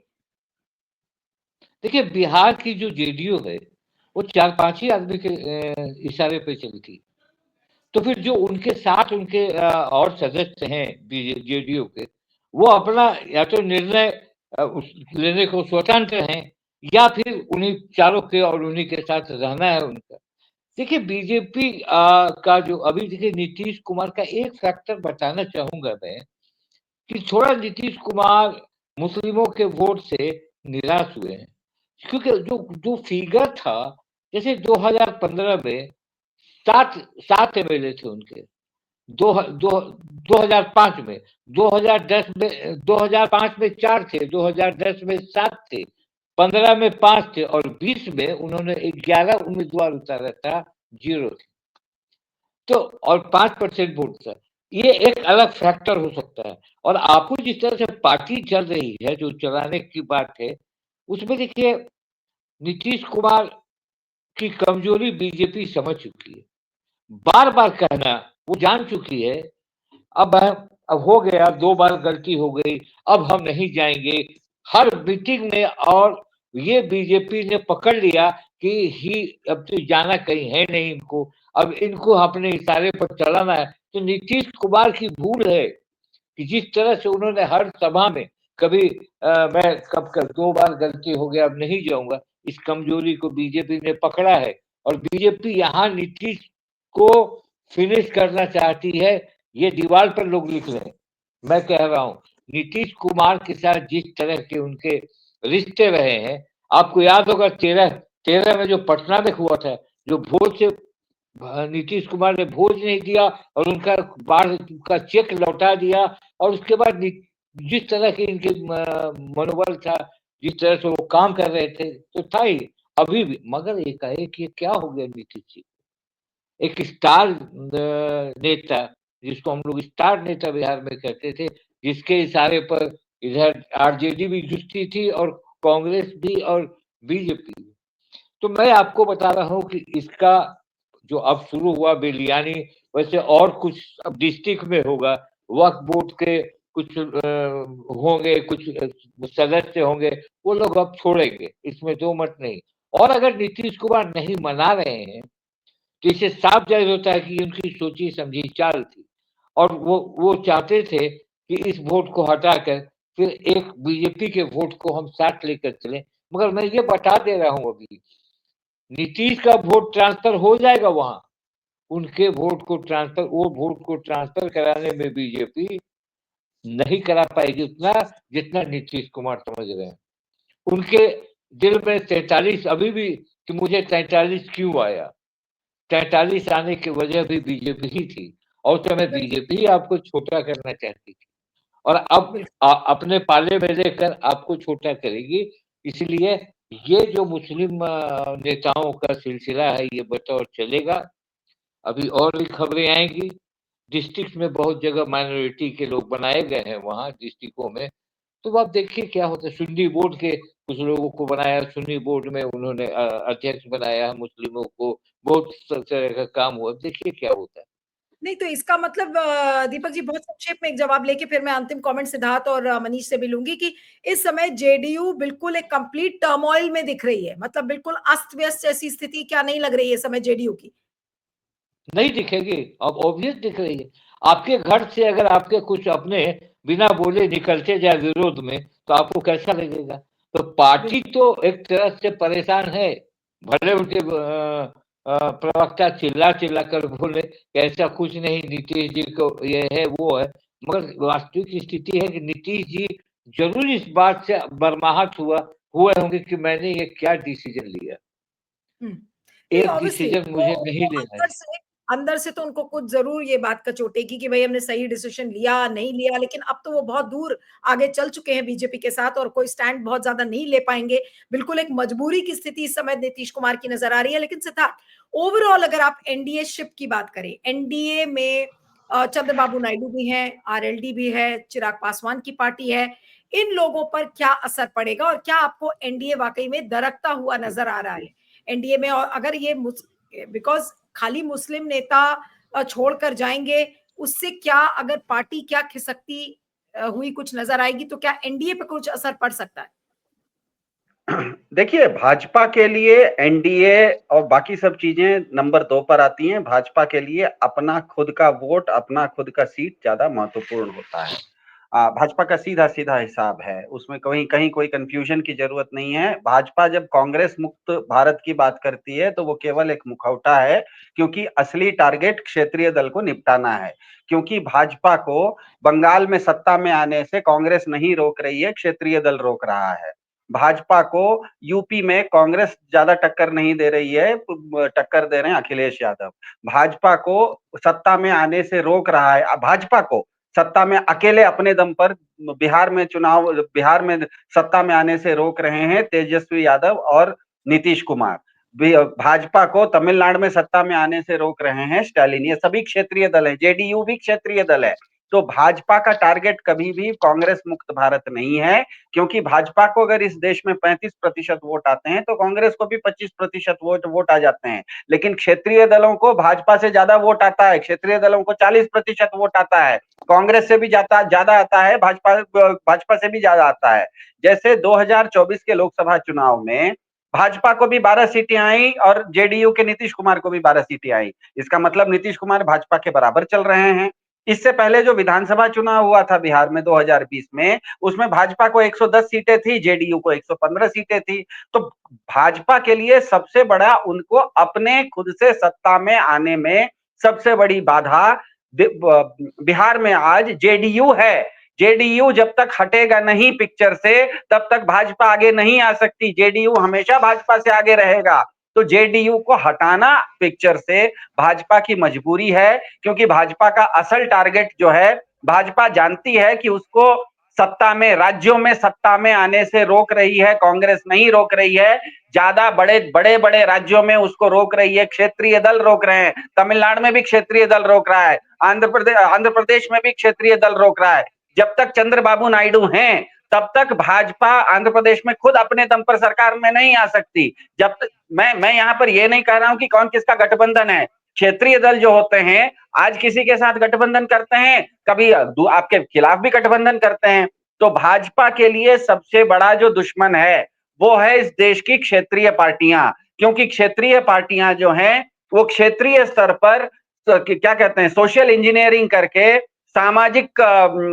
देखिए, बिहार की जो जेडीयू है वो 4-5 ही आदमी के इशारे पे चलती। तो फिर जो उनके साथ उनके और सदस्य हैं जेडीयू के, वो अपना या तो निर्णय लेने को स्वतंत्र हैं, या फिर उन्हीं चारों के और उन्हीं के साथ रहना है उनका। देखिए बीजेपी का जो अभी देखिए नीतीश कुमार का एक फैक्टर बताना चाहूंगा मैं कि थोड़ा नीतीश कुमार मुस्लिमों के वोट से निराश हुए हैं, क्योंकि जो जो फिगर था, जैसे 2015 में 7 एमएलए थे उनके, दो, दो, 2005 में, 2010 में, 2005 में 4 थे, 2010 में 7 थे, 15 में 5 थे और 20 में उन्होंने 11 उम्मीदवार उतारा था, 0 थे। तो और 5% वोट था। ये एक अलग फैक्टर हो सकता है। और आपको जिस तरह से पार्टी चल रही है, जो चलाने की बात है, उसमें देखिए नीतीश कुमार की कमजोरी बीजेपी समझ चुकी है। बार-बार कहना, वो जान चुकी है, अब हो गया, 2 बार गलती हो गई, अब हम नहीं जाएँगे। हर मीटिंग में और ये बीजेपी ने पकड़ लिया कि ही अब तो जाना कहीं है नहीं इनको, अब इनको अपने इशारे पर चलाना है। तो नीतीश कुमार की भूल है कि जिस तरह से उन्होंने हर सभा में कभी मैं कब 2 बार गलती हो गया, अब नहीं जाऊँगा, इस कमजोरी को बीजेपी ने पकड़ा है और बीजेपी यहाँ नीतीश को फिनिश करना चाहती है। ये दीवार पर लोग लिख रहे हैं, मैं कह रहा हूँ नीतीश कुमार के साथ जिस तरह के उनके रिश्ते रहे हैं, आपको याद होगा 13 में जो पटना में हुआ था, जो भोज से नीतीश कुमार ने भोज नहीं दिया और उनका बाढ़ का चेक लौटा दिया, और उसके बाद जिस तरह के इनके मनोबल था, जिस तरह से वो काम कर रहे थे, तो था ही अभी भी। मगर एकाएक ये क्या हो गया नीतीश जी, एक स्टार नेता, जिसको हम लोग स्टार नेता बिहार में कहते थे, जिसके इशारे पर इधर आरजेडी भी जुटती थी और कांग्रेस भी और बीजेपी भी। तो मैं आपको बता रहा हूँ कि इसका जो अब शुरू हुआ बिरयानी, वैसे और कुछ अब डिस्ट्रिक्ट में होगा, वक्फ बोर्ड के कुछ होंगे, कुछ सदस्य होंगे, वो लोग अब छोड़ेंगे, इसमें दो मत नहीं। और अगर नीतीश कुमार नहीं मना रहे हैं, तो इससे साफ जाहिर होता है कि उनकी सोची समझी चाल थी और वो चाहते थे कि इस वोट को हटाकर फिर एक बीजेपी के वोट को हम साथ लेकर चलें। मगर मैं ये बता दे रहा हूँ अभी, नीतीश का वोट ट्रांसफर हो जाएगा वहां, उनके वोट को ट्रांसफर, वो वोट को ट्रांसफर कराने में बीजेपी नहीं करा पाएगी उतना जितना नीतीश कुमार समझ रहे हैं। उनके दिल में 43 अभी भी, कि मुझे 43 क्यों आया, 43 आने की वजह भी बीजेपी ही थी, और उस समय बीजेपी ही आपको छोटा करना चाहती थी और अब अपने पाले में लेकर आपको छोटा करेगी। इसलिए ये जो मुस्लिम नेताओं का सिलसिला है, ये बतौर चलेगा। अभी और भी खबरें आएंगी। डिस्ट्रिक्ट में बहुत जगह माइनॉरिटी के लोग बनाए गए हैं वहाँ डिस्ट्रिक्टों में, तो आप देखिए क्या होता है। सुन्नी बोर्ड के कुछ लोगों को बनाया, सुन्नी बोर्ड में उन्होंने अध्यक्ष बनाया मुस्लिमों को, बहुत तरह का काम हुआ, देखिए क्या होता है। नहीं, तो इसका मतलब दीपक जी बहुत संक्षेप में एक जवाब लेके फिर मैं अंतिम कमेंट सिद्धार्थ और मनीष से भी लूंगी कि इस समय जेडीयू बिल्कुल एक कंप्लीट टर्मोइल में दिख रही है, मतलब बिल्कुल अस्त व्यस्त जैसी स्थिति क्या नहीं लग रही है इस समय जेडीयू की? नहीं दिखेगी, अब ऑब्वियस दिख रही है। आपके घर से अगर आपके कुछ अपने बिना बोले निकलते जाए विरोध में, तो आपको कैसा लगेगा। तो पार्टी तो एक तरह से परेशान है, भले उनके प्रवक्ता चिल्ला चिल्ला कर बोले ऐसा कुछ नहीं, नीतीश जी को ये है वो है, मगर वास्तविक स्थिति है कि नीतीश जी जरूर इस बात से बर्माहट हुए होंगे कि मैंने ये क्या डिसीजन लिया, नहीं, एक ऑब्वियसली डिसीजन वो मुझे नहीं लेना है। अंदर से तो उनको कुछ जरूर ये बात का चोटेगी कि भाई हमने सही डिसीजन लिया नहीं लिया, लेकिन अब तो वो बहुत दूर आगे चल चुके हैं बीजेपी के साथ और कोई स्टैंड बहुत ज्यादा नहीं ले पाएंगे। बिल्कुल एक मजबूरी की स्थिति इस समय नीतीश कुमार की नजर आ रही है। लेकिन सिद्धार्थ, ओवरऑल अगर आप एनडीए शिप की बात करें, एनडीए में चंद्रबाबू नायडू भी हैं, आरएलडी भी है, चिराग पासवान की पार्टी है, इन लोगों पर क्या असर पड़ेगा और क्या आपको एनडीए वाकई में दरकता हुआ नजर आ रहा है एनडीए में? और अगर ये बिकॉज खाली मुस्लिम नेता छोड़कर जाएंगे, उससे क्या अगर पार्टी क्या खिसकती हुई कुछ नजर आएगी, तो क्या एनडीए पे कुछ असर पड़ सकता है? देखिए, भाजपा के लिए एनडीए और बाकी सब चीजें नंबर 2 पर आती हैं। भाजपा के लिए अपना खुद का वोट, अपना खुद का सीट ज्यादा महत्वपूर्ण होता है। भाजपा का सीधा सीधा हिसाब है, उसमें कहीं कहीं कोई कंफ्यूजन की जरूरत नहीं है। भाजपा जब कांग्रेस मुक्त भारत की बात करती है तो वो केवल एक मुखौटा है, क्योंकि असली टारगेट क्षेत्रीय दल को निपटाना है। क्योंकि भाजपा को बंगाल में सत्ता में आने से कांग्रेस नहीं रोक रही है, क्षेत्रीय दल रोक रहा है। भाजपा को यूपी में कांग्रेस ज्यादा टक्कर नहीं दे रही है, टक्कर दे रहे हैं अखिलेश यादव। भाजपा को सत्ता में आने से रोक रहा है, भाजपा को सत्ता में अकेले अपने दम पर बिहार में सत्ता में आने से रोक रहे हैं तेजस्वी यादव और नीतीश कुमार। भाजपा को तमिलनाडु में सत्ता में आने से रोक रहे हैं स्टालिन। ये सभी क्षेत्रीय दल है, जेडीयू भी क्षेत्रीय दल है। तो भाजपा का टारगेट कभी भी कांग्रेस मुक्त भारत नहीं है, क्योंकि भाजपा को अगर इस देश में 35% वोट आते हैं तो कांग्रेस को भी 25% वोट आ जाते हैं। लेकिन क्षेत्रीय दलों को भाजपा से ज्यादा वोट आता है, क्षेत्रीय दलों को 40% वोट आता है, कांग्रेस से भी ज्यादा आता है, भाजपा से भी ज्यादा आता है। जैसे 2024 के लोकसभा चुनाव में भाजपा को भी 12 सीटें आई और जेडीयू के नीतीश कुमार को भी 12 सीटें आई। इसका मतलब नीतीश कुमार भाजपा के बराबर चल रहे हैं। इससे पहले जो विधानसभा चुनाव हुआ था बिहार में 2020 में, उसमें भाजपा को 110 सीटें थी, जेडीयू को 115 सीटें थी। तो भाजपा के लिए सबसे बड़ा, उनको अपने खुद से सत्ता में आने में सबसे बड़ी बाधा बिहार में आज जेडीयू है। जेडीयू जब तक हटेगा नहीं पिक्चर से, तब तक भाजपा आगे नहीं आ सकती। जेडीयू हमेशा भाजपा से आगे रहेगा। तो जेडीयू को हटाना पिक्चर से भाजपा की मजबूरी है, क्योंकि भाजपा का असल टारगेट जो है, भाजपा जानती है कि उसको सत्ता में, राज्यों में सत्ता में आने से रोक रही है, कांग्रेस नहीं रोक रही है। ज्यादा बड़े राज्यों में उसको रोक रही है, क्षेत्रीय दल रोक रहे हैं। तमिलनाडु में भी क्षेत्रीय दल रोक रहा है, आंध्र प्रदेश में भी क्षेत्रीय दल रोक रहा है। जब तक चंद्रबाबू नायडू हैं, तब तक भाजपा आंध्र प्रदेश में खुद अपने दम पर सरकार में नहीं आ सकती। जब तक मैं यहाँ पर ये नहीं कह रहा हूं कि कौन किसका गठबंधन है। क्षेत्रीय दल जो होते हैं, आज किसी के साथ गठबंधन करते हैं, कभी आपके खिलाफ भी गठबंधन करते हैं। तो भाजपा के लिए सबसे बड़ा जो दुश्मन है, वो है इस देश की क्षेत्रीय पार्टियां। क्योंकि क्षेत्रीय पार्टियां जो हैं, वो क्षेत्रीय स्तर पर क्या कहते हैं, सोशल इंजीनियरिंग करके, सामाजिक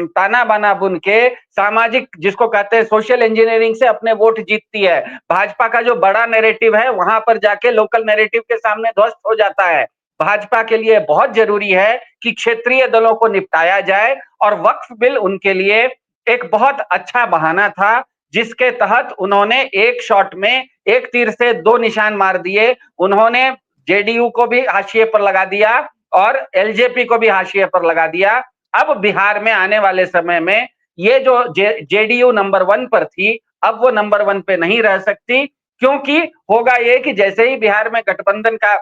ताना बाना बुन के, सामाजिक जिसको कहते हैं सोशल इंजीनियरिंग से अपने वोट जीतती है। भाजपा का जो बड़ा नैरेटिव है, वहां पर जाके लोकल नैरेटिव के सामने ध्वस्त हो जाता है। भाजपा के लिए बहुत जरूरी है कि क्षेत्रीय दलों को निपटाया जाए, और वक्फ बिल उनके लिए एक बहुत अच्छा बहाना था, जिसके तहत उन्होंने एक शॉट में एक तीर से दो निशान मार दिए। उन्होंने जेडीयू को भी हाशिए पर लगा दिया और एलजेपी को भी हाशिए पर लगा दिया। अब बिहार में आने वाले समय में ये जो जेडीयू नंबर 1 पर थी, अब वो नंबर 1 पे नहीं रह सकती, क्योंकि होगा ये कि जैसे ही बिहार में गठबंधन का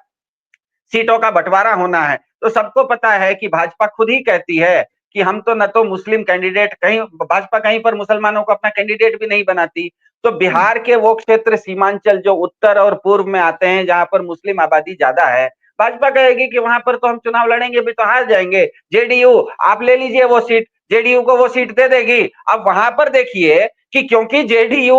सीटों का बंटवारा होना है, तो सबको पता है कि भाजपा खुद ही कहती है कि हम तो न तो मुस्लिम कैंडिडेट, कहीं भाजपा कहीं पर मुसलमानों को अपना कैंडिडेट भी नहीं बनाती। तो बिहार के वो क्षेत्र सीमांचल जो उत्तर और पूर्व में आते हैं, जहां पर मुस्लिम आबादी ज्यादा है, भाजपा कहेगी कि वहां पर तो हम चुनाव लड़ेंगे भी तो हार जाएंगे। जेडीयू आप ले लीजिए वो सीट, जेडीयू को वो सीट दे देगी। अब वहां पर देखिए कि क्योंकि जेडीयू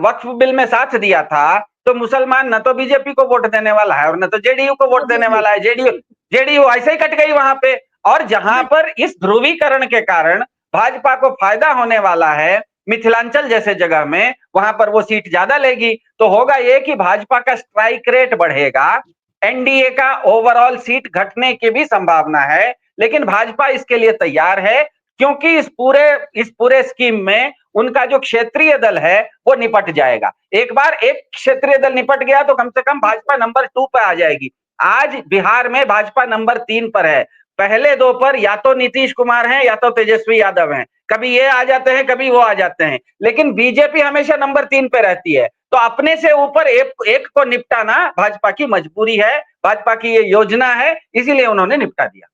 वक्फ बिल में साथ दिया था, तो मुसलमान न तो बीजेपी को वोट देने वाला है और न तो जेडीयू को वोट देने वाला है। जेडीयू ऐसे ही कट गई वहां पे। और जहां पर इस ध्रुवीकरण के कारण भाजपा को फायदा होने वाला है, मिथिलांचल जैसे जगह में, वहां पर वो सीट ज्यादा लेगी। तो होगा ये कि भाजपा का स्ट्राइक रेट बढ़ेगा, एनडीए का ओवरऑल सीट घटने की भी संभावना है। लेकिन भाजपा इसके लिए तैयार है, क्योंकि इस पूरे स्कीम में उनका जो क्षेत्रीय दल है वो निपट जाएगा। एक बार एक क्षेत्रीय दल निपट गया तो कम से कम भाजपा नंबर 2 पर आ जाएगी। आज बिहार में भाजपा नंबर 3 पर है। पहले 2 पर या तो नीतीश कुमार हैं या तो तेजस्वी यादव हैं। कभी ये आ जाते हैं, कभी वो आ जाते हैं, लेकिन बीजेपी हमेशा नंबर 3 पे रहती है। तो अपने से ऊपर एक को निपटाना भाजपा की मजबूरी है, भाजपा की ये योजना है, इसीलिए उन्होंने निपटा दिया।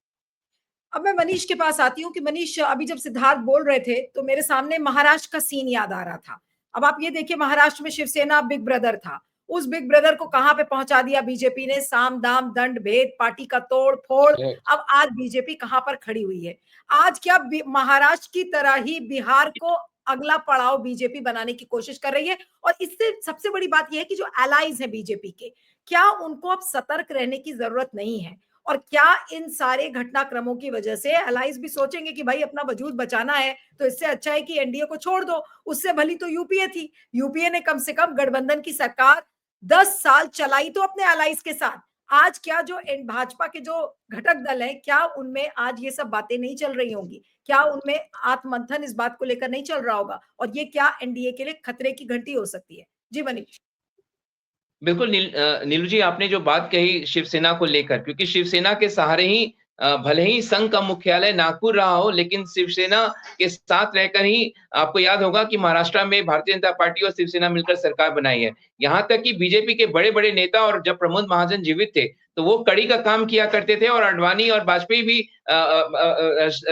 अब मैं मनीष के पास आती हूँ कि मनीष, अभी जब सिद्धार्थ बोल रहे थे तो मेरे सामने महाराष्ट्र का सीन याद आ रहा था। अब आप ये देखिए, महाराष्ट्र में शिवसेना बिग ब्रदर था, उस बिग ब्रदर को कहां पे पहुंचा दिया बीजेपी ने, साम दाम दंड भेद, पार्टी का तोड़ फोड़। अब आज बीजेपी कहां पर खड़ी हुई है? आज क्या महाराष्ट्र की तरह ही बिहार को अगला पड़ाव बीजेपी बनाने की कोशिश कर रही है? और इससे सबसे बड़ी बात यह है कि जो एलाइज है बीजेपी के, क्या उनको अब सतर्क रहने की जरूरत नहीं है? और क्या इन सारे घटनाक्रमों की वजह से एलाइज भी सोचेंगे कि भाई अपना वजूद बचाना है तो इससे अच्छा है कि एनडीए को छोड़ दो, उससे भली तो यूपीए थी, यूपीए ने कम से कम गठबंधन की सरकार 10 साल चलाई तो अपने एलाइज के साथ। आज क्या जो भाजपा के जो घटक दल है, क्या उनमें आज ये सब बातें नहीं चल रही होंगी? क्या उनमें आत्ममंथन इस बात को लेकर नहीं चल रहा होगा? और ये क्या एनडीए के लिए खतरे की घंटी हो सकती है? जी मनीष। बिल्कुल नीलू जी, आपने जो बात कही शिवसेना को लेकर, क्योंकि शिवसेना के सहारे ही भले ही संघ का मुख्यालय नागपुर रहा हो, लेकिन शिवसेना के साथ रहकर ही आपको याद होगा कि महाराष्ट्र में भारतीय जनता पार्टी और शिवसेना मिलकर सरकार बनाई है। यहाँ तक कि बीजेपी के बड़े-बड़े नेता और जब प्रमोद महाजन जीवित थे, तो वो कड़ी का काम किया करते थे और अडवाणी और वाजपेयी भी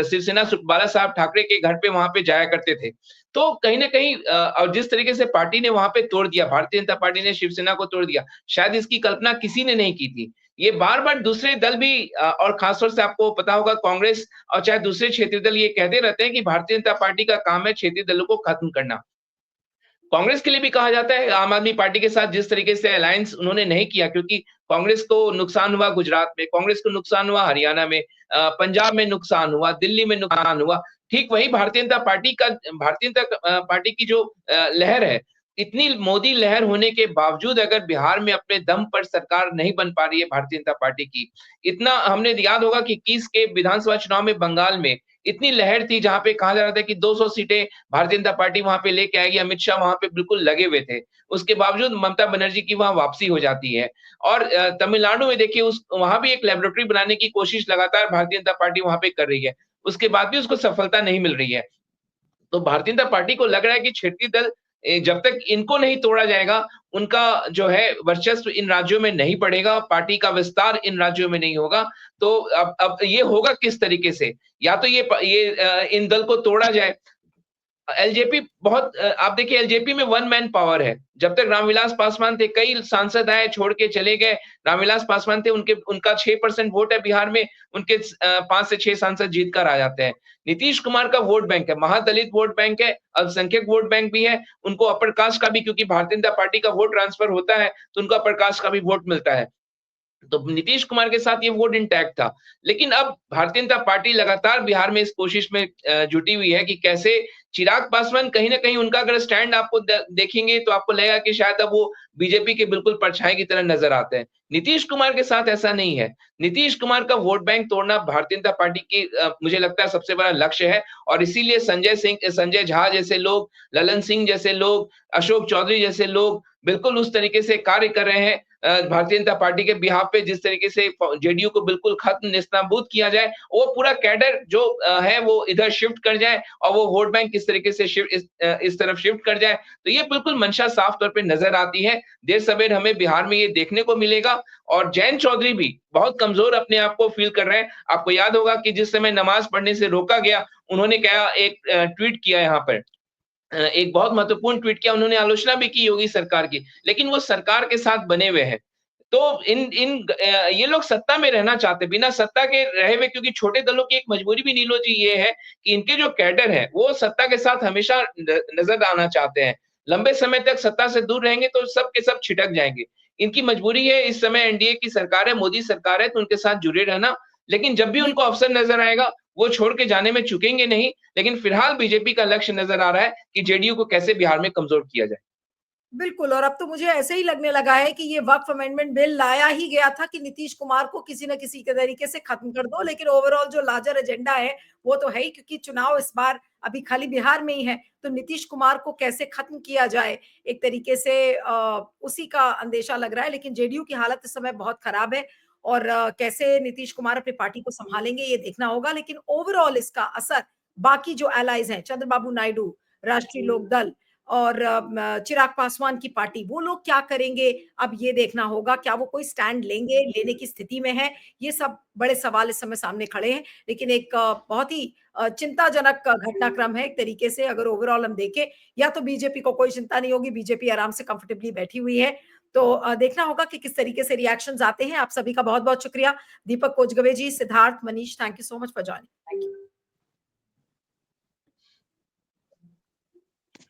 शिवसेना बाला साहब ठाकरे के घर पे वहाँ पे जाया करते थे। तो कहीं न कहीं और जिस तरीके से पार्टी ने वहाँ पे तोड़ दिया, भारतीय जनता पार्टी ने शिवसेना को तोड़ दिया, शायद इसकी कल्पना किसी ने नहीं की थी। ये बार-बार दूसरे दल भी और खासतौर से आपको पता होगा कांग्रेस और चाहे दूसरे क्षेत्रीय दल ये कहते रहते हैं कि भारतीय जनता पार्टी का काम है क्षेत्रीय दलों को खत्म करना। कांग्रेस के लिए भी कहा जाता है आम आदमी पार्टी के साथ जिस तरीके से अलायंस उन्होंने नहीं किया, क्योंकि कांग्रेस को नुकसान हुआ गुजरात में, कांग्रेस को नुकसान हुआ हरियाणा में, पंजाब में नुकसान हुआ, दिल्ली में नुकसान हुआ। ठीक वही भारतीय जनता पार्टी की जो लहर है, इतनी मोदी लहर होने के बावजूद अगर बिहार में अपने दम पर सरकार नहीं बन पा रही है भारतीय जनता पार्टी की, इतना हमने याद होगा कि 21 के विधानसभा चुनाव में बंगाल में इतनी लहर थी जहाँ पे कहा जा रहा था कि 200 सीटें भारतीय जनता पार्टी वहाँ पे लेके आएगी, अमित शाह वहाँ पे बिल्कुल लगे हुए थे। उसके बावजूद ममता बनर्जी की वहाँ वापसी हो जाती है और तमिलनाडु में देखिए उस वहाँ भी एक लैबोरेटरी बनाने की कोशिश लगातार भारतीय जनता पार्टी वहाँ पे कर रही है। उसके बाद भी उसको सफलता नहीं मिल रही है। तो भारतीय जनता पार्टी को लग रहा है कि क्षेत्रीय दल जब तक इनको नहीं तोड़ा जाएगा, उनका जो है वर्चस्व इन राज्यों में नहीं बढ़ेगा, पार्टी का विस्तार इन राज्यों में नहीं होगा। तो अब ये होगा किस तरीके से? या तो इन दल को तोड़ा जाए। एलजेपी बहुत आप देखिए एलजेपी में वन मैन पावर है। जब तक रामविलास पासवान थे, कई सांसद आए, छोड़ के चले गए। रामविलास पासवान थे, उनका 6% वोट है बिहार में, उनके 5 से 6 सांसद जीत कर आ जाते हैं। नीतीश कुमार का वोट बैंक है, महादलित वोट बैंक है, अल्पसंख्यक वोट बैंक भी है, उनको अपर कास्ट का भी, क्योंकि भारतीय जनता पार्टी का वोट ट्रांसफर होता है, तो उनको अपर कास्ट का भी वोट मिलता है। तो नीतीश कुमार के साथ ये वोट इंटैक्ट था। लेकिन अब भारतीय जनता पार्टी लगातार बिहार में इस कोशिश में जुटी हुई है कि कैसे चिराग पासवान, कहीं न कहीं उनका अगर स्टैंड आपको देखेंगे तो आपको लगेगा कि शायद अब वो बीजेपी के बिल्कुल परछाई की तरह नज़र आते हैं। नीतीश कुमार के साथ ऐसा नहीं है। नीतीश कुमार का वोट बैंक तोड़ना भारतीय जनता पार्टी की मुझे लगता है सबसे बड़ा लक्ष्य है और इसीलिए संजय झा जैसे लोग, ललन सिंह जैसे लोग, अशोक चौधरी जैसे लोग बिल्कुल उस तरीके से कार्य कर रहे हैं भारतीय जनता पार्टी के बिहाफ पे, जिस तरीके से जेडीयू को बिल्कुल खत्म नेस्तनाबूद किया जाए, वो पूरा कैडर जो है वो इधर शिफ्ट कर जाए और वो वोट बैंक किस तरीके से इस तरफ शिफ्ट कर जाए। तो ये बिल्कुल मंशा साफ तौर पे नजर आती है। देर सवेर हमें बिहार में ये देखने को मिलेगा और जयंत चौधरी भी बहुत कमजोर अपने आप को फील कर रहे हैं। आपको याद होगा कि जिस समय नमाज पढ़ने से रोका गया, उन्होंने क्या एक ट्वीट किया यहाँ पर, एक बहुत महत्वपूर्ण ट्वीट किया, उन्होंने आलोचना भी की योगी सरकार की, लेकिन वो सरकार के साथ बने हुए हैं। तो ये लोग सत्ता में रहना चाहते हैं, बिना सत्ता के रहे हुए, क्योंकि छोटे दलों की एक मजबूरी भी नीलो जी ये है कि इनके जो कैडर है वो सत्ता के साथ हमेशा नजर आना चाहते हैं। लंबे समय तक सत्ता से दूर रहेंगे तो सब के सब छिटक जाएंगे। इनकी मजबूरी है, इस समय एनडीए की सरकार है, मोदी सरकार है, तो उनके साथ जुड़े रहना। लेकिन जब भी उनको अवसर नजर आएगा वो छोड़ के जाने में चूकेंगे नहीं। लेकिन फिलहाल बीजेपी का लक्ष्य नजर आ रहा है कि जेडीयू को कैसे बिहार में कमजोर किया जाए। बिल्कुल, और अब तो मुझे ऐसे ही लगने लगा है कि ये वक्फ अमेंडमेंट बिल लाया ही गया था कि नीतीश कुमार को किसी न किसी के तरीके से खत्म कर दो, लेकिन ओवरऑल जो लार्जर एजेंडा है वो तो है ही, क्योंकि चुनाव इस बार अभी खाली बिहार में ही है, तो नीतीश कुमार को कैसे खत्म किया जाए एक तरीके से उसी का अंदेशा लग रहा है। लेकिन जेडीयू की हालत इस समय बहुत खराब है और कैसे नीतीश कुमार अपनी पार्टी को संभालेंगे ये देखना होगा। लेकिन ओवरऑल इसका असर बाकी जो एलाइज हैं, चंद्रबाबू नायडू, राष्ट्रीय लोकदल और चिराग पासवान की पार्टी, वो लोग क्या करेंगे अब ये देखना होगा। क्या वो कोई स्टैंड लेंगे, लेने की स्थिति में है, ये सब बड़े सवाल इस समय सामने खड़े हैं। लेकिन एक बहुत ही चिंताजनक घटनाक्रम है एक तरीके से, अगर ओवरऑल हम देखें। या तो बीजेपी को कोई चिंता नहीं होगी, बीजेपी आराम से कंफर्टेबली बैठी हुई है, तो देखना होगा कि किस तरीके से रिएक्शंस आते हैं। आप सभी का बहुत बहुत शुक्रिया, Deepak Kochgave ji, Siddharth, Manish, thank you so much for joining.